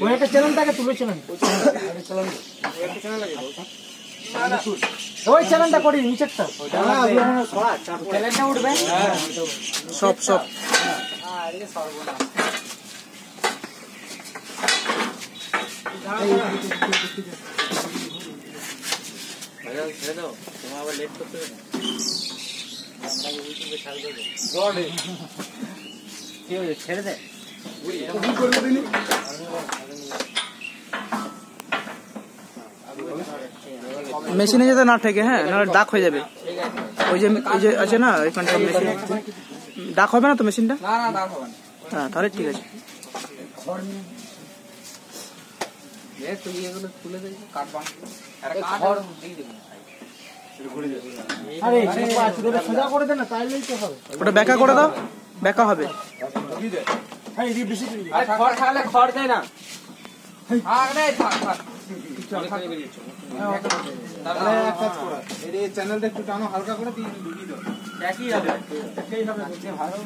ওই একটা চ্যানেলটাকে তুলেছিলেন ওই চ্যানেলটা করি নিচেরটা চ্যানেলটা উঠবে সব সব ছেড়ে দাও তোমার আবার লেট করতে হবে না ইউটিউবে ছাড় দেবো কি হয়েছে ছেড়ে দে মেশিনে যাতে না ঠেকে, হ্যাঁ, না দাগ হয়ে যাবে। ওই যে আছে না ওইখানটা মেশিন, দাগ হবে না তো মেশিনটা? না না দাগ হবে না। হ্যাঁ তাহলে ঠিক আছে। তুই এগুলো তুলে দে কাট বাঁধ আরে খড় দিয়ে দেব আরে সোজা করে দে না তাইলেই তো হবে। ওটা বেঁকা করে দাও, বেঁকা হবে। হ্যাঁ এই বেশি করে আরে খড় খালে খড় দেয় না আরে থাক থাক তাহলে এক কাজ করা এই চ্যানেলটা একটু টানো হালকা করে দিয়ে ঢুকিয়ে দাও একই হবে বলতে ভালো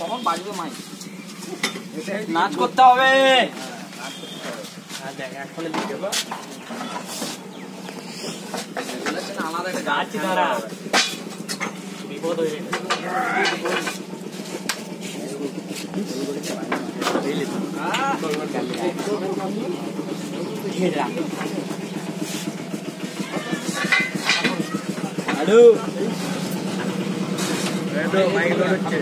তখন বাজবে মাই নাচ করতে হবে আলাদা একটা গাছ দাঁড়া বিপদ হয়ে আডু মাইক লোড হচ্ছে